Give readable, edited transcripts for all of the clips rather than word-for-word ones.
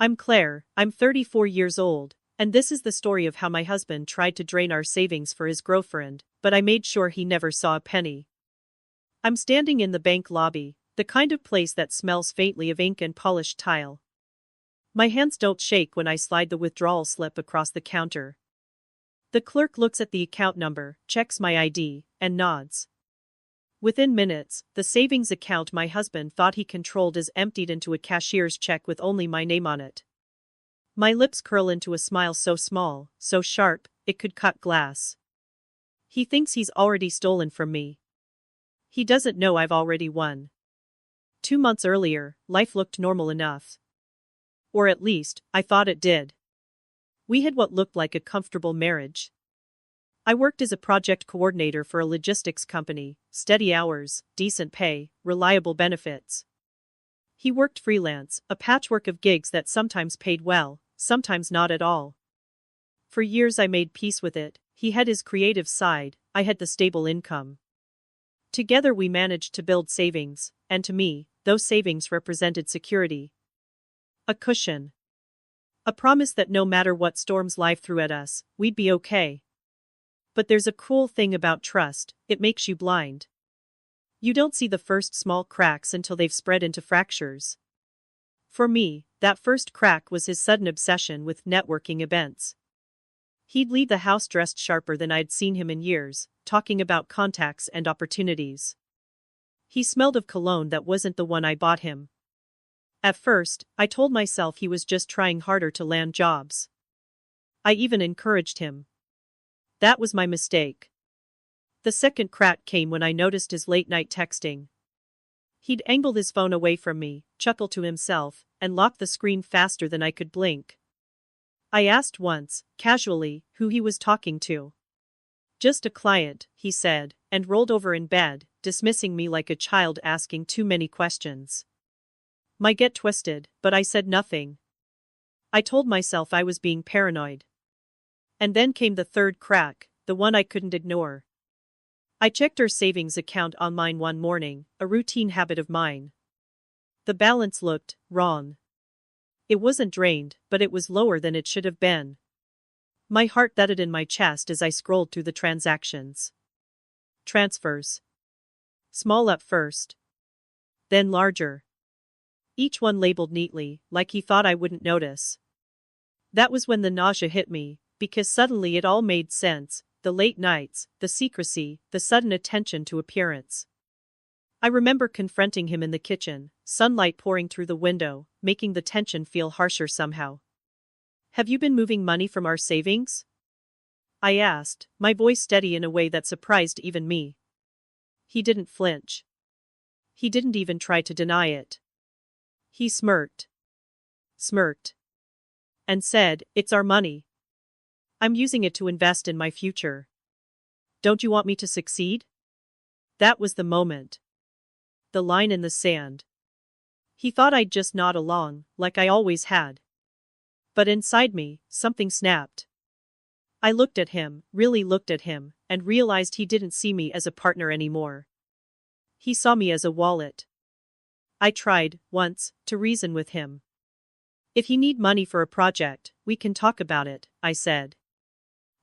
I'm Claire, I'm 34 years old, and this is the story of how my husband tried to drain our savings for his girlfriend, but I made sure he never saw a penny. I'm standing in the bank lobby, the kind of place that smells faintly of ink and polished tile. My hands don't shake when I slide the withdrawal slip across the counter. The clerk looks at the account number, checks my ID, and nods. Within minutes, the savings account my husband thought he controlled is emptied into a cashier's check with only my name on it. My lips curl into a smile so small, so sharp, it could cut glass. He thinks he's already stolen from me. He doesn't know I've already won. 2 months earlier, life looked normal enough. Or at least, I thought it did. We had what looked like a comfortable marriage. I worked as a project coordinator for a logistics company, steady hours, decent pay, reliable benefits. He worked freelance, a patchwork of gigs that sometimes paid well, sometimes not at all. For years I made peace with it. He had his creative side, I had the stable income. Together we managed to build savings, and to me, those savings represented security. A cushion. A promise that no matter what storms life threw at us, we'd be okay. But there's a cool thing about trust, it makes you blind. You don't see the first small cracks until they've spread into fractures. For me, that first crack was his sudden obsession with networking events. He'd leave the house dressed sharper than I'd seen him in years, talking about contacts and opportunities. He smelled of cologne that wasn't the one I bought him. At first, I told myself he was just trying harder to land jobs. I even encouraged him. That was my mistake. The second crack came when I noticed his late-night texting. He'd angled his phone away from me, chuckle to himself, and lock the screen faster than I could blink. I asked once, casually, who he was talking to. Just a client, he said, and rolled over in bed, dismissing me like a child asking too many questions. Might get twisted, but I said nothing. I told myself I was being paranoid. And then came the third crack, the one I couldn't ignore. I checked her savings account online one morning, a routine habit of mine. The balance looked wrong. It wasn't drained, but it was lower than it should have been. My heart thudded in my chest as I scrolled through the transactions. Transfers. Small at first. Then larger. Each one labeled neatly, like he thought I wouldn't notice. That was when the nausea hit me, because suddenly it all made sense, the late nights, the secrecy, the sudden attention to appearance. I remember confronting him in the kitchen, sunlight pouring through the window, making the tension feel harsher somehow. "Have you been moving money from our savings?" I asked, my voice steady in a way that surprised even me. He didn't flinch. He didn't even try to deny it. He smirked. And said, "It's our money. I'm using it to invest in my future. Don't you want me to succeed?" That was the moment. The line in the sand. He thought I'd just nod along, like I always had. But inside me, something snapped. I looked at him, really looked at him, and realized he didn't see me as a partner anymore. He saw me as a wallet. I tried, once, to reason with him. "If you need money for a project, we can talk about it," I said.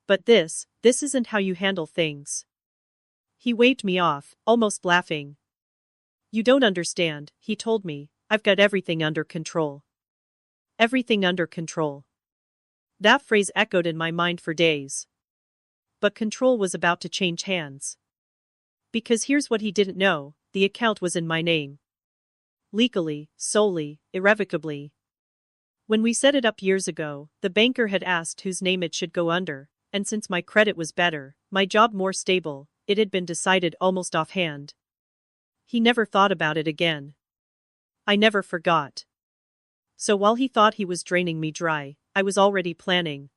"But this isn't how you handle things." He waved me off, almost laughing. "You don't understand," he told me, "I've got everything under control." Everything under control. That phrase echoed in my mind for days. But control was about to change hands. Because here's what he didn't know, the account was in my name. Legally, solely, irrevocably. When we set it up years ago, the banker had asked whose name it should go under, and since my credit was better, my job more stable, it had been decided almost offhand. He never thought about it again. I never forgot. So while he thought he was draining me dry, I was already planning.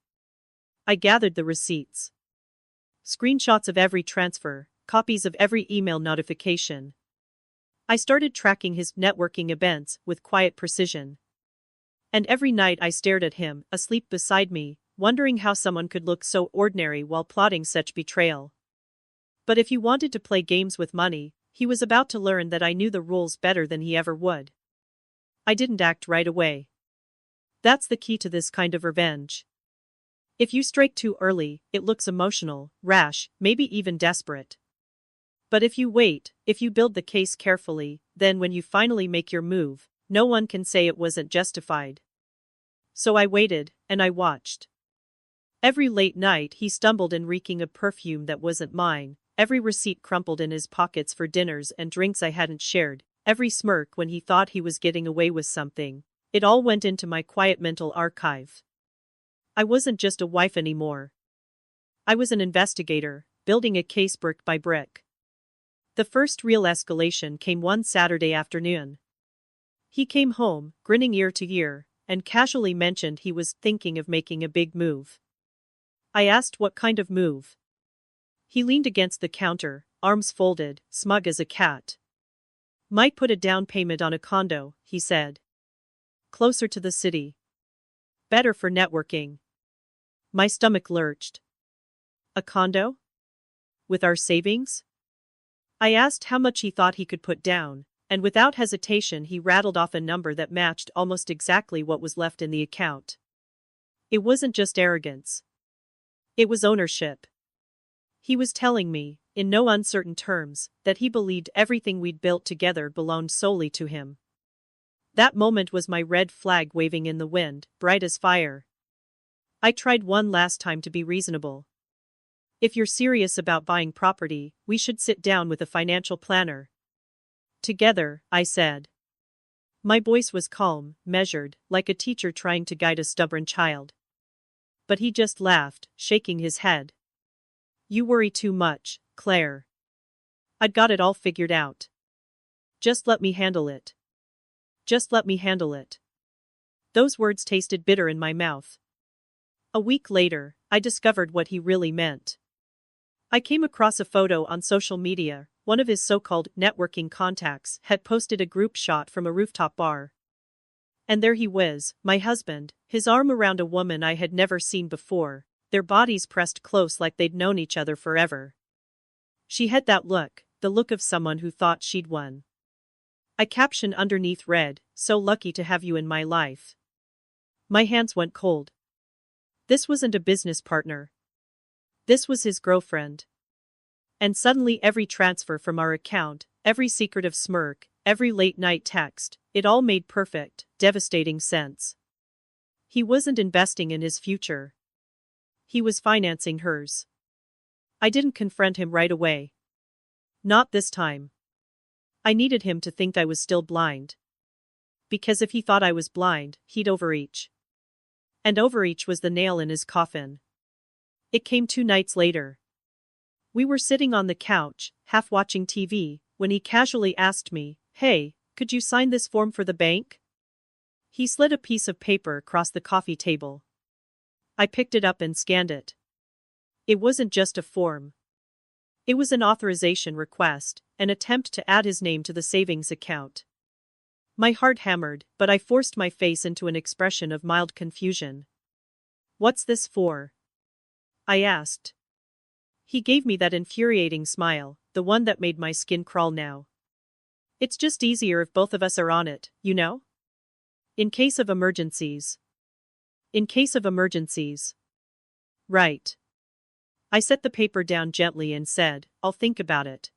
I gathered the receipts. Screenshots of every transfer, copies of every email notification. I started tracking his networking events with quiet precision. And every night I stared at him, asleep beside me, wondering how someone could look so ordinary while plotting such betrayal. But if he wanted to play games with money, he was about to learn that I knew the rules better than he ever would. I didn't act right away. That's the key to this kind of revenge. If you strike too early, it looks emotional, rash, maybe even desperate. But if you wait, if you build the case carefully, then when you finally make your move, no one can say it wasn't justified. So I waited, and I watched. Every late night he stumbled in reeking of perfume that wasn't mine, every receipt crumpled in his pockets for dinners and drinks I hadn't shared, every smirk when he thought he was getting away with something. It all went into my quiet mental archive. I wasn't just a wife anymore. I was an investigator, building a case brick by brick. The first real escalation came one Saturday afternoon. He came home, grinning ear to ear, and casually mentioned he was thinking of making a big move. I asked what kind of move. He leaned against the counter, arms folded, smug as a cat. Might put a down payment on a condo, he said. Closer to the city. Better for networking. My stomach lurched. A condo? With our savings? I asked how much he thought he could put down, and without hesitation he rattled off a number that matched almost exactly what was left in the account. It wasn't just arrogance. It was ownership. He was telling me, in no uncertain terms, that he believed everything we'd built together belonged solely to him. That moment was my red flag waving in the wind, bright as fire. I tried one last time to be reasonable. If you're serious about buying property, we should sit down with a financial planner. Together, I said. My voice was calm, measured, like a teacher trying to guide a stubborn child. But he just laughed, shaking his head. You worry too much, Claire. I'd got it all figured out. Just let me handle it. Just let me handle it. Those words tasted bitter in my mouth. A week later, I discovered what he really meant. I came across a photo on social media. One of his so-called networking contacts had posted a group shot from a rooftop bar. And there he was, my husband, his arm around a woman I had never seen before, their bodies pressed close like they'd known each other forever. She had that look, the look of someone who thought she'd won. I captioned underneath read, "So lucky to have you in my life." My hands went cold. This wasn't a business partner. This was his girlfriend. And suddenly every transfer from our account, every secretive smirk, every late-night text, it all made perfect, devastating sense. He wasn't investing in his future. He was financing hers. I didn't confront him right away. Not this time. I needed him to think I was still blind. Because if he thought I was blind, he'd overreach. And overreach was the nail in his coffin. It came 2 nights later. We were sitting on the couch, half watching TV, when he casually asked me, "Hey, could you sign this form for the bank?" He slid a piece of paper across the coffee table. I picked it up and scanned it. It wasn't just a form. It was an authorization request, an attempt to add his name to the savings account. My heart hammered, but I forced my face into an expression of mild confusion. "What's this for?" I asked. He gave me that infuriating smile, the one that made my skin crawl now. "It's just easier if both of us are on it, you know? In case of emergencies." In case of emergencies. Right. I set the paper down gently and said, "I'll think about it."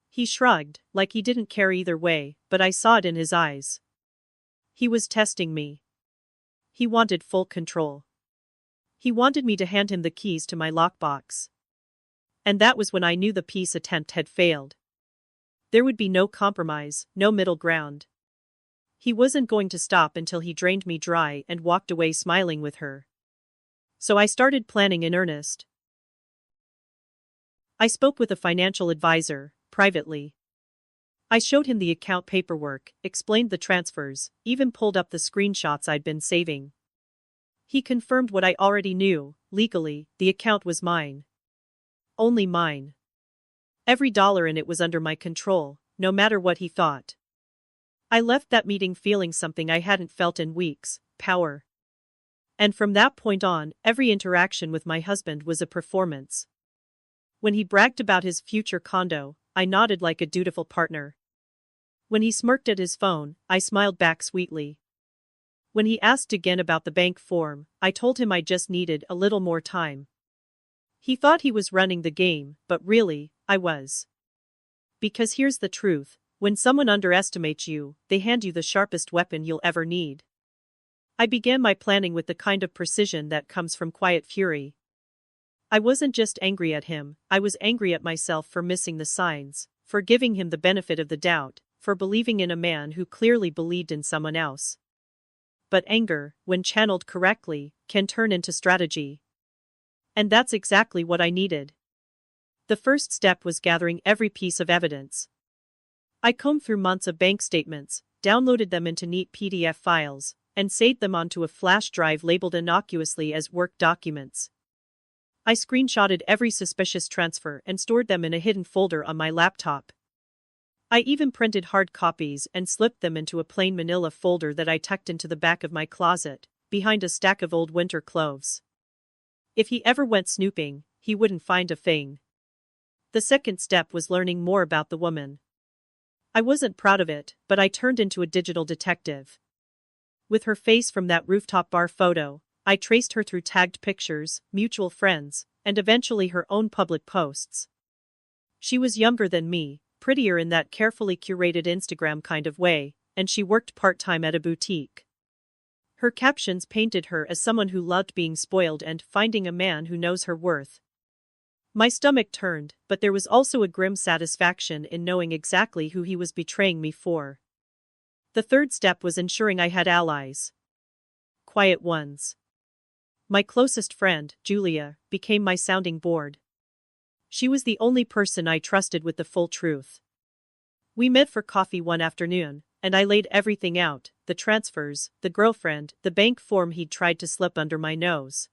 He shrugged, like he didn't care either way, but I saw it in his eyes. He was testing me. He wanted full control. He wanted me to hand him the keys to my lockbox. And that was when I knew the peace attempt had failed. There would be no compromise, no middle ground. He wasn't going to stop until he drained me dry and walked away smiling with her. So I started planning in earnest. I spoke with a financial advisor, privately. I showed him the account paperwork, explained the transfers, even pulled up the screenshots I'd been saving. He confirmed what I already knew, legally, the account was mine. Only mine. Every dollar in it was under my control, no matter what he thought. I left that meeting feeling something I hadn't felt in weeks, power. And from that point on, every interaction with my husband was a performance. When he bragged about his future condo, I nodded like a dutiful partner. When he smirked at his phone, I smiled back sweetly. When he asked again about the bank form, I told him I just needed a little more time. He thought he was running the game, but really, I was. Because here's the truth, when someone underestimates you, they hand you the sharpest weapon you'll ever need. I began my planning with the kind of precision that comes from quiet fury. I wasn't just angry at him, I was angry at myself for missing the signs, for giving him the benefit of the doubt, for believing in a man who clearly believed in someone else. But anger, when channeled correctly, can turn into strategy. And that's exactly what I needed. The first step was gathering every piece of evidence. I combed through months of bank statements, downloaded them into neat PDF files, and saved them onto a flash drive labeled innocuously as work documents. I screenshotted every suspicious transfer and stored them in a hidden folder on my laptop. I even printed hard copies and slipped them into a plain manila folder that I tucked into the back of my closet, behind a stack of old winter clothes. If he ever went snooping, he wouldn't find a thing. The second step was learning more about the woman. I wasn't proud of it, but I turned into a digital detective. With her face from that rooftop bar photo, I traced her through tagged pictures, mutual friends, and eventually her own public posts. She was younger than me, prettier in that carefully curated Instagram kind of way, and she worked part-time at a boutique. Her captions painted her as someone who loved being spoiled and finding a man who knows her worth. My stomach turned, but there was also a grim satisfaction in knowing exactly who he was betraying me for. The third step was ensuring I had allies. Quiet ones. My closest friend, Julia, became my sounding board. She was the only person I trusted with the full truth. We met for coffee one afternoon, and I laid everything out, the transfers, the girlfriend, the bank form he'd tried to slip under my nose.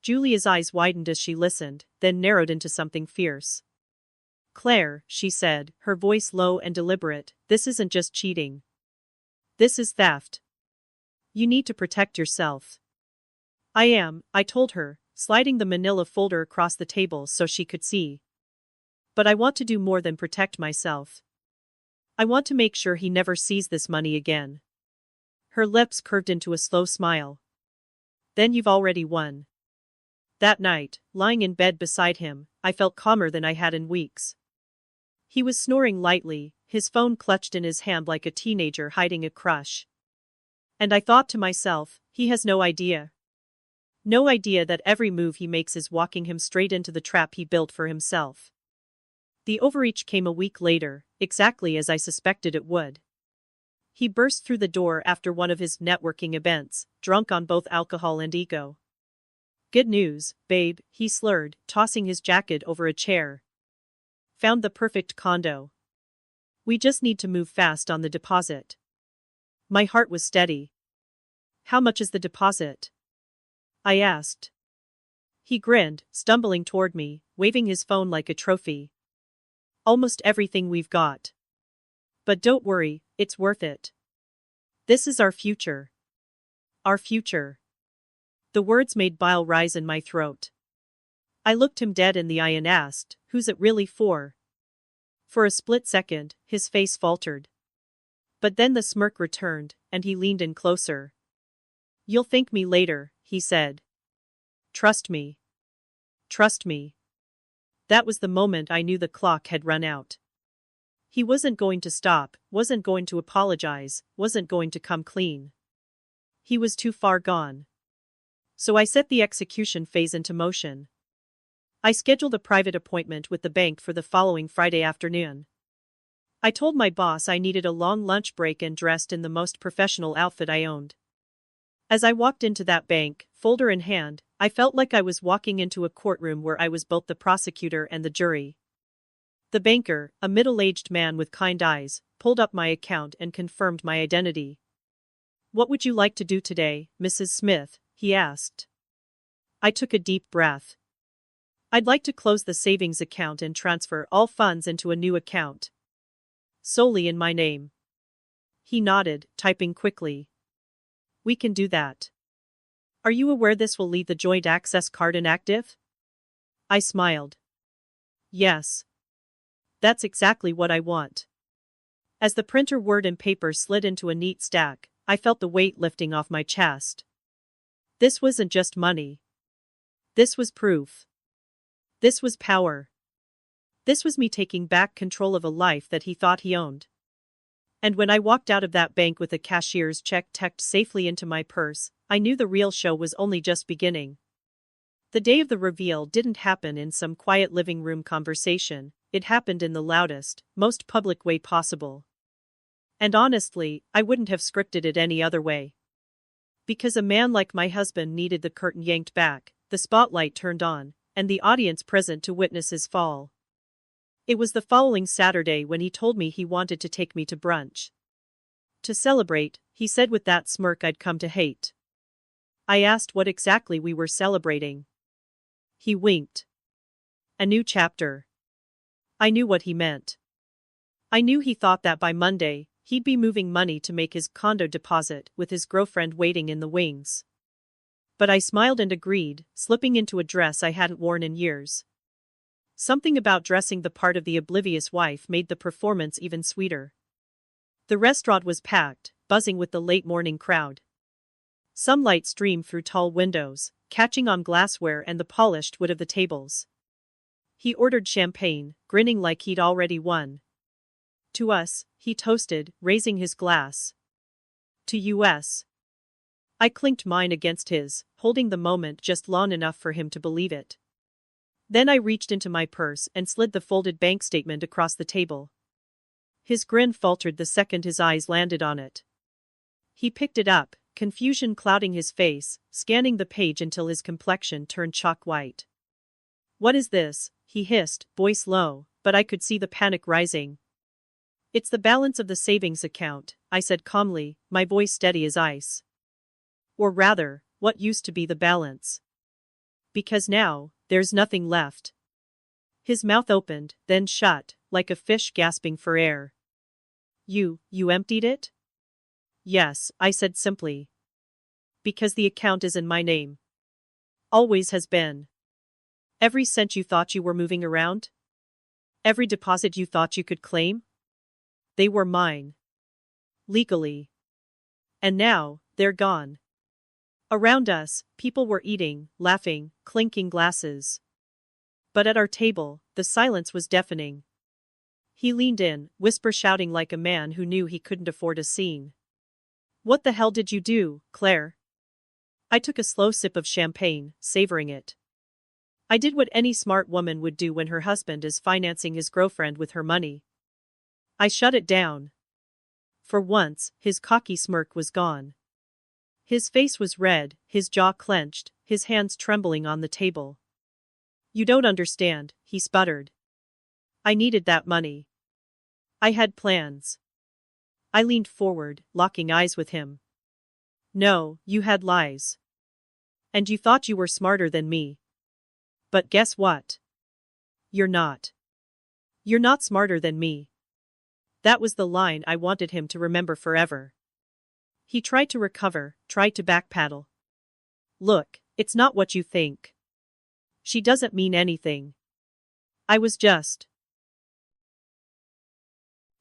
Julia's eyes widened as she listened, then narrowed into something fierce. "Claire," she said, her voice low and deliberate, "this isn't just cheating. This is theft. You need to protect yourself." I told her, sliding the manila folder across the table so she could see. "But I want to do more than protect myself. I want to make sure he never sees this money again." Her lips curved into a slow smile. "Then you've already won." That night, lying in bed beside him, I felt calmer than I had in weeks. He was snoring lightly, his phone clutched in his hand like a teenager hiding a crush. And I thought to myself, he has no idea. No idea that every move he makes is walking him straight into the trap he built for himself. The overreach came a week later, exactly as I suspected it would. He burst through the door after one of his networking events, drunk on both alcohol and ego. "Good news, babe," he slurred, tossing his jacket over a chair. "Found the perfect condo. We just need to move fast on the deposit." My heart was steady. "How much is the deposit?" I asked. He grinned, stumbling toward me, waving his phone like a trophy. "Almost everything we've got. But don't worry, it's worth it. This is our future. Our future." The words made bile rise in my throat. I looked him dead in the eye and asked, "Who's it really for?" For a split second, his face faltered. But then the smirk returned, and he leaned in closer. "You'll thank me later," he said. "Trust me. Trust me." That was the moment I knew the clock had run out. He wasn't going to stop, wasn't going to apologize, wasn't going to come clean. He was too far gone. So I set the execution phase into motion. I scheduled a private appointment with the bank for the following Friday afternoon. I told my boss I needed a long lunch break and dressed in the most professional outfit I owned. As I walked into that bank, folder in hand, I felt like I was walking into a courtroom where I was both the prosecutor and the jury. The banker, a middle-aged man with kind eyes, pulled up my account and confirmed my identity. "What would you like to do today, Mrs. Smith?" he asked. I took a deep breath. "I'd like to close the savings account and transfer all funds into a new account. Solely in my name." He nodded, typing quickly. "We can do that. Are you aware this will leave the joint access card inactive?" I smiled. "Yes. That's exactly what I want." As the printer, word and paper slid into a neat stack, I felt the weight lifting off my chest. This wasn't just money. This was proof. This was power. This was me taking back control of a life that he thought he owned. And when I walked out of that bank with a cashier's check tucked safely into my purse, I knew the real show was only just beginning. The day of the reveal didn't happen in some quiet living room conversation, it happened in the loudest, most public way possible. And honestly, I wouldn't have scripted it any other way. Because a man like my husband needed the curtain yanked back, the spotlight turned on, and the audience present to witness his fall. It was the following Saturday when he told me he wanted to take me to brunch. To celebrate, he said with that smirk I'd come to hate. I asked what exactly we were celebrating. He winked. A new chapter. I knew what he meant. I knew he thought that by Monday, he'd be moving money to make his condo deposit with his girlfriend waiting in the wings. But I smiled and agreed, slipping into a dress I hadn't worn in years. Something about dressing the part of the oblivious wife made the performance even sweeter. The restaurant was packed, buzzing with the late morning crowd. Sunlight streamed through tall windows, catching on glassware and the polished wood of the tables. He ordered champagne, grinning like he'd already won. To us, he toasted, raising his glass. To US. I clinked mine against his, holding the moment just long enough for him to believe it. Then I reached into my purse and slid the folded bank statement across the table. His grin faltered the second his eyes landed on it. He picked it up, confusion clouding his face, scanning the page until his complexion turned chalk white. "What is this?" he hissed, voice low, but I could see the panic rising. "It's the balance of the savings account," I said calmly, my voice steady as ice. Or rather, what used to be the balance. Because now, there's nothing left. His mouth opened, then shut, like a fish gasping for air. You emptied it?" "Yes," I said simply. "Because the account is in my name. Always has been. Every cent you thought you were moving around? Every deposit you thought you could claim? They were mine. Legally. And now, they're gone." Around us, people were eating, laughing, clinking glasses. But at our table, the silence was deafening. He leaned in, whisper shouting like a man who knew he couldn't afford a scene. "What the hell did you do, Claire?" I took a slow sip of champagne, savoring it. I did what any smart woman would do when her husband is financing his girlfriend with her money. I shut it down. For once, his cocky smirk was gone. His face was red, his jaw clenched, his hands trembling on the table. "You don't understand," he sputtered. "I needed that money. I had plans." I leaned forward, locking eyes with him. "No, you had lies. And you thought you were smarter than me. But guess what? You're not. You're not smarter than me." That was the line I wanted him to remember forever. He tried to recover, tried to backpedal. "Look, it's not what you think. She doesn't mean anything. I was just—"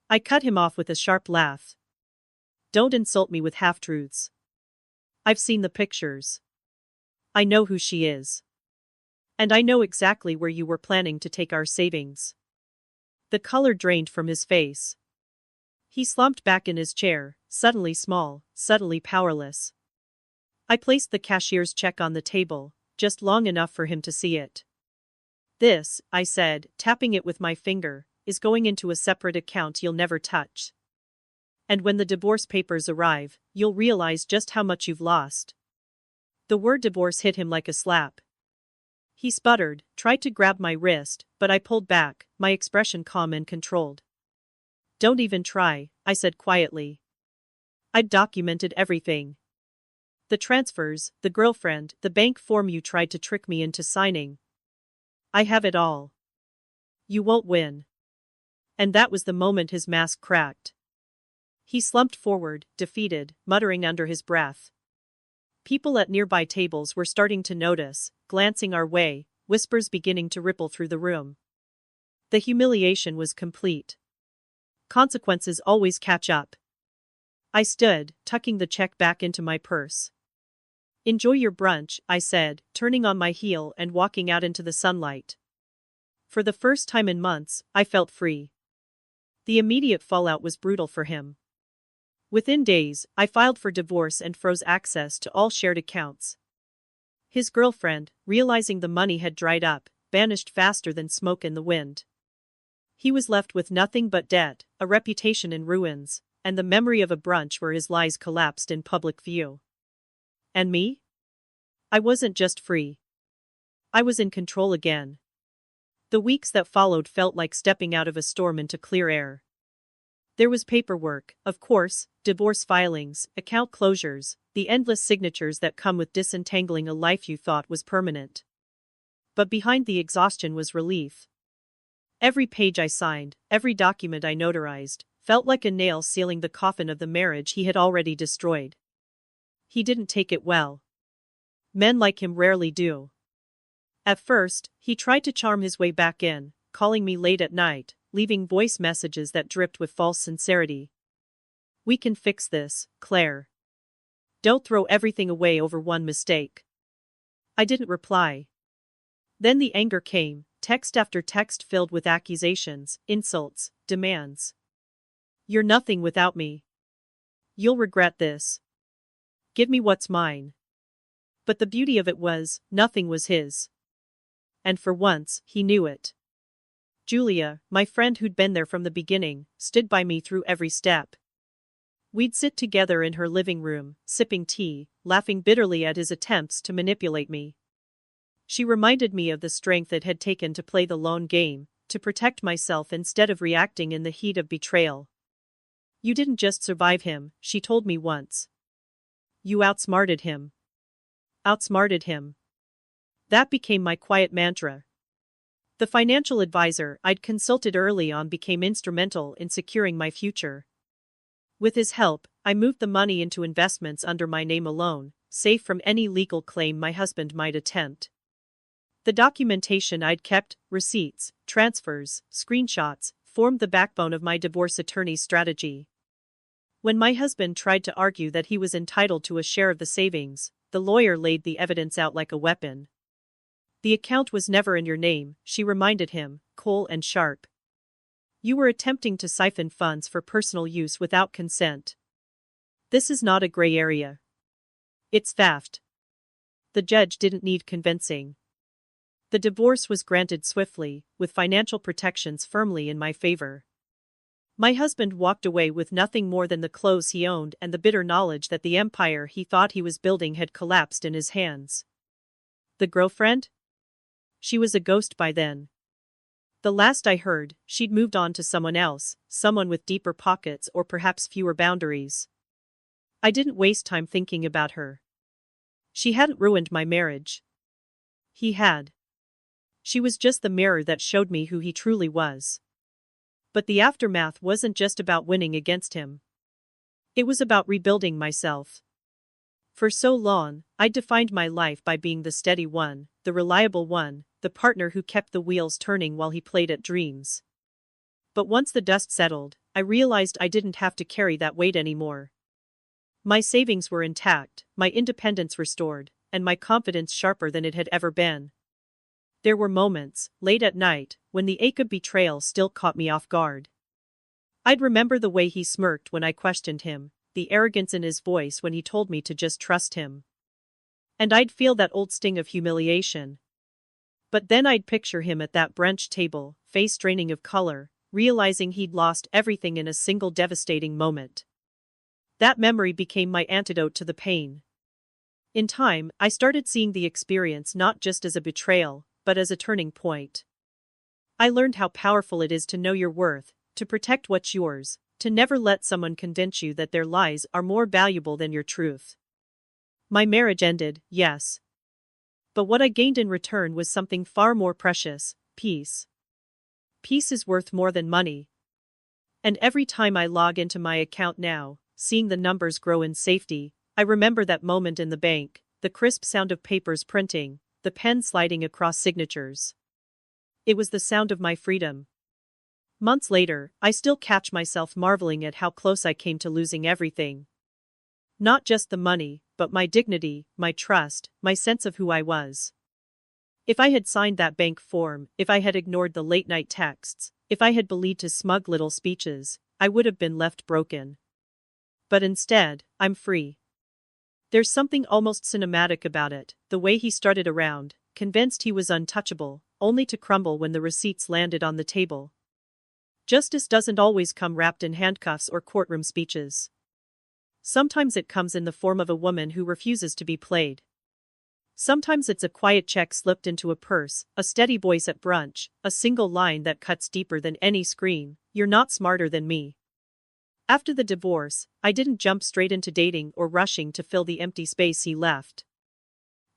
I cut him off with a sharp laugh. "Don't insult me with half-truths. I've seen the pictures. I know who she is. And I know exactly where you were planning to take our savings." The color drained from his face. He slumped back in his chair, suddenly small, suddenly powerless. I placed the cashier's check on the table, just long enough for him to see it. "This," I said, tapping it with my finger, "is going into a separate account you'll never touch. And when the divorce papers arrive, you'll realize just how much you've lost." The word divorce hit him like a slap. He sputtered, tried to grab my wrist, but I pulled back, my expression calm and controlled. "Don't even try," I said quietly. "I'd documented everything. The transfers, the girlfriend, the bank form you tried to trick me into signing. I have it all. You won't win." And that was the moment his mask cracked. He slumped forward, defeated, muttering under his breath. People at nearby tables were starting to notice, glancing our way, whispers beginning to ripple through the room. The humiliation was complete. Consequences always catch up. I stood, tucking the check back into my purse. Enjoy your brunch, I said, turning on my heel and walking out into the sunlight. For the first time in months, I felt free. The immediate fallout was brutal for him. Within days, I filed for divorce and froze access to all shared accounts. His girlfriend, realizing the money had dried up, vanished faster than smoke in the wind. He was left with nothing but debt, a reputation in ruins, and the memory of a brunch where his lies collapsed in public view. And me? I wasn't just free. I was in control again. The weeks that followed felt like stepping out of a storm into clear air. There was paperwork, of course, divorce filings, account closures, the endless signatures that come with disentangling a life you thought was permanent. But behind the exhaustion was relief. Every page I signed, every document I notarized, felt like a nail sealing the coffin of the marriage he had already destroyed. He didn't take it well. Men like him rarely do. At first, he tried to charm his way back in, calling me late at night, leaving voice messages that dripped with false sincerity. We can fix this, Claire. Don't throw everything away over one mistake. I didn't reply. Then the anger came, text after text filled with accusations, insults, demands. You're nothing without me. You'll regret this. Give me what's mine. But the beauty of it was, nothing was his. And for once, he knew it. Julia, my friend who'd been there from the beginning, stood by me through every step. We'd sit together in her living room, sipping tea, laughing bitterly at his attempts to manipulate me. She reminded me of the strength it had taken to play the lone game, to protect myself instead of reacting in the heat of betrayal. You didn't just survive him, she told me once. You outsmarted him. Outsmarted him. That became my quiet mantra. The financial advisor I'd consulted early on became instrumental in securing my future. With his help, I moved the money into investments under my name alone, safe from any legal claim my husband might attempt. The documentation I'd kept, receipts, transfers, screenshots, formed the backbone of my divorce attorney's strategy. When my husband tried to argue that he was entitled to a share of the savings, the lawyer laid the evidence out like a weapon. The account was never in your name, she reminded him, cold and sharp. You were attempting to siphon funds for personal use without consent. This is not a gray area. It's theft. The judge didn't need convincing. The divorce was granted swiftly, with financial protections firmly in my favor. My husband walked away with nothing more than the clothes he owned and the bitter knowledge that the empire he thought he was building had collapsed in his hands. The girlfriend? She was a ghost by then. The last I heard, she'd moved on to someone else, someone with deeper pockets or perhaps fewer boundaries. I didn't waste time thinking about her. She hadn't ruined my marriage. He had. She was just the mirror that showed me who he truly was. But the aftermath wasn't just about winning against him. It was about rebuilding myself. For so long, I'd defined my life by being the steady one, the reliable one, the partner who kept the wheels turning while he played at dreams. But once the dust settled, I realized I didn't have to carry that weight anymore. My savings were intact, my independence restored, and my confidence sharper than it had ever been. There were moments, late at night, when the ache of betrayal still caught me off guard. I'd remember the way he smirked when I questioned him, the arrogance in his voice when he told me to just trust him. And I'd feel that old sting of humiliation. But then I'd picture him at that brunch table, face draining of color, realizing he'd lost everything in a single devastating moment. That memory became my antidote to the pain. In time, I started seeing the experience not just as a betrayal, but as a turning point. I learned how powerful it is to know your worth, to protect what's yours, to never let someone convince you that their lies are more valuable than your truth. My marriage ended, yes. But what I gained in return was something far more precious: peace. Peace is worth more than money. And every time I log into my account now, seeing the numbers grow in safety, I remember that moment in the bank, the crisp sound of papers printing, the pen sliding across signatures. It was the sound of my freedom. Months later, I still catch myself marveling at how close I came to losing everything. Not just the money, but my dignity, my trust, my sense of who I was. If I had signed that bank form, if I had ignored the late-night texts, if I had believed his smug little speeches, I would have been left broken. But instead, I'm free. There's something almost cinematic about it, the way he started around, convinced he was untouchable, only to crumble when the receipts landed on the table. Justice doesn't always come wrapped in handcuffs or courtroom speeches. Sometimes it comes in the form of a woman who refuses to be played. Sometimes it's a quiet check slipped into a purse, a steady voice at brunch, a single line that cuts deeper than any scream, "You're not smarter than me." After the divorce, I didn't jump straight into dating or rushing to fill the empty space he left.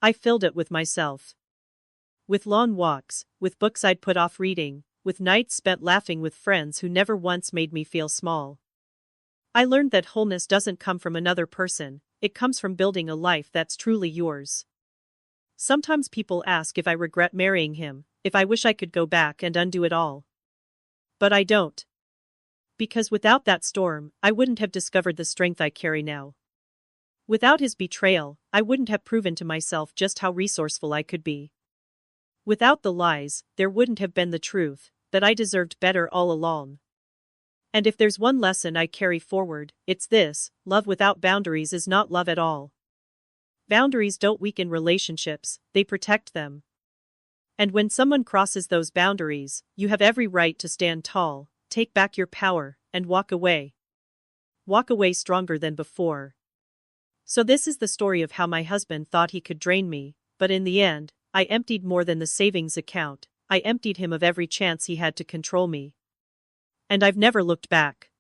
I filled it with myself. With long walks, with books I'd put off reading, with nights spent laughing with friends who never once made me feel small. I learned that wholeness doesn't come from another person, it comes from building a life that's truly yours. Sometimes people ask if I regret marrying him, if I wish I could go back and undo it all. But I don't. Because without that storm, I wouldn't have discovered the strength I carry now. Without his betrayal, I wouldn't have proven to myself just how resourceful I could be. Without the lies, there wouldn't have been the truth, that I deserved better all along. And if there's one lesson I carry forward, it's this: love without boundaries is not love at all. Boundaries don't weaken relationships, they protect them. And when someone crosses those boundaries, you have every right to stand tall, take back your power, and walk away. Walk away stronger than before. So this is the story of how my husband thought he could drain me, but in the end, I emptied more than the savings account. I emptied him of every chance he had to control me. And I've never looked back.